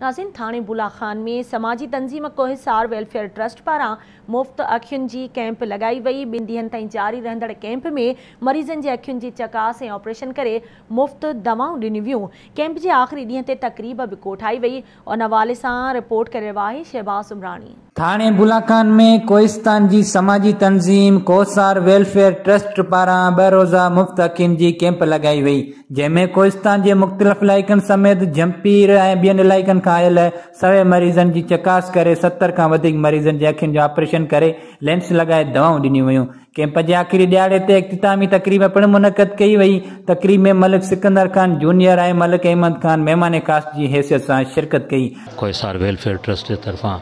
नाज़रीन, थाणे बुलाखान में समाजी तंजीम कोहिसार वेलफेयर ट्रस्ट पारां मुफ़्त अखियुनि जी कैंप लगाई वई। 2 ॾींहनि ताईं जारी रहंदड़ कैंप में मरीज़नि जे अखियुनि जी चकास ऐं ऑपरेशन करे मुफ़्त दवाऊं ॾिनियूं वियूं। कैंप जे आख़िरी ॾींहं ते तक़रीब बि कोठाई वई। उन हवाले सां रिपोर्ट करे रहियो आहे शहबाज़ उमरानी। थाणे बुलाखान में कोहिस्तान जी समाजी तंजीम कोहिसार वेलफेयर ट्रस्ट पारां 2 रोज़ा मुफ़्त अखियुनि जी कैंप लगाई वई, जंहिंमें कोहिस्तान जे मुख़्तलिफ़ इलाइक़नि समेत जमपीर ऐं ॿियनि इलाइक़नि खां आयल सवे मरीज़नि जी चकास करे 70 खां वधीक मरीज़नि जे अखियुनि जो ऑपरेशन करे लेंस लगाए दवाऊं ॾिनियूं वयूं। कैंप जे आख़िरी ॾियारे ते इख़्तितामी तक़रीब पिणु मुनक़द कई वई। तक़रीब में मलिक सिकंदर खान जूनियर ऐं मलिक अहमद खान महिमान ख़ास जी हैसियत सां शिरकत कई। कोहिसार वेलफेयर ट्रस्ट जे तरफ़ां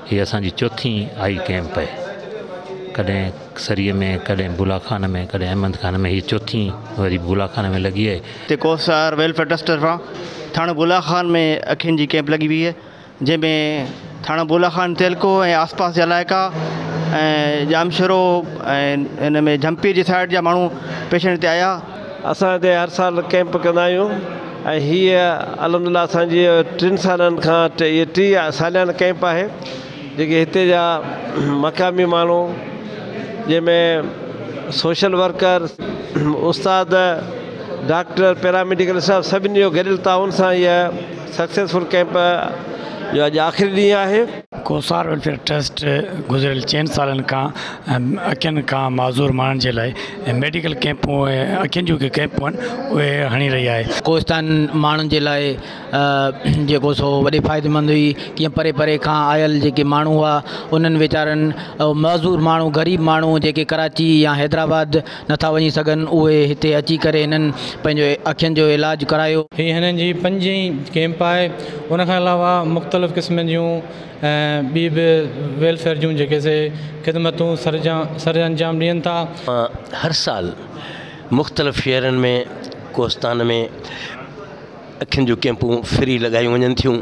हीअ असांजी चौथी आई कैंप आहे। कॾहिं सरीअ में, कॾहिं बुलाखान में, कॾहिं अहमद खान में, हीअ चौथी वरी बुलाखान में लगी है। ते कोहिसार वेलफेयर ट्रस्ट तरफ़ां थाणे बुलाखान में अखियुनि जी कैंप लगी हुई है, जंहिंमें थाणे बुलाखान तेलको ऐं आसपास जा इलाइक़ा ऐं जामशरो ऐं हिन में जमपीर जी साइड जा माण्हू पेशेंट हिते आया। असां हिते हर साल कैंप कंदा आहियूं ऐं हीअ अलहमदिल्ला असांजी 3 सालनि खां इहे 30 सालियाना कैंप आहे, जेके हिते जा मक़ामी माण्हू जंहिंमें सोशल वर्कर, उस्ताद, डॉक्टर, पैरामेडिकल स्टाफ सभिनी जो गॾियल ताउन सां इहा सक्सेसफुल कैंप जो अॼु आख़िरी ॾींहुं आहे। कोहिसार वेलफेयर ट्रस्ट गुज़िरियल 4 सालनि खां अखियुनि खां माज़ूर माण्हुनि जे लाइ मेडिकल कैंपूं ऐं अखियुनि जूं कैंपूं आहिनि उहे हणी रही आहे। कोहिस्तान माण्हुनि जे लाइ जेको सो वॾी फ़ाइदेमंद हुई। कीअं परे परे खां आयल जेके माण्हू हुआ उन्हनि वीचारनि मज़ूर माण्हू, ग़रीब माण्हू जेके कराची या हैदराबाद नथा वञी सघनि, उहे हिते अची करे हिननि पंहिंजो अखियुनि जो इलाजु करायो। हीअ हिननि जी 5वीं कैंप आहे। उनखां अलावा मुख़्तलिफ़ क़िस्मनि जूं ॿी बि वेलफेयर जूं जेके से ख़िदमतूं सर अंजाम ॾियनि था। हर साल मुख़्तलिफ़ शहरनि में कोहिस्तान में अखियुनि जूं कैंपूं फ्री लॻायूं वञनि थियूं,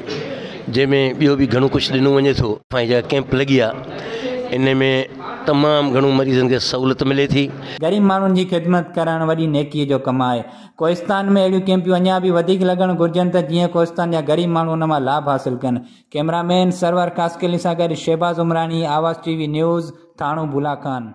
जंहिंमें ॿियो बि घणो कुझु ॾिनो वञे थो। पंहिंजा कैंप लॻी आहे, इन में तमामु घणो मरीज़नि खे सहूलियत मिले थी। ग़रीब माण्हुनि जी ख़िदमत करणु वॾी नेकीअ जो कमु आहे। कोहिस्तान में अहिड़ियूं कैंपियूं अञा बि वधीक लॻणु घुरिजनि त जीअं कोहिस्तान जा ग़रीब माण्हू उन मां लाभ हासिल कनि। कैमरामैन सरवर कास्केली सां गॾु शहबाज़ उमरानी, आवाज़ TV न्यूज़, थाणो बुलाखान।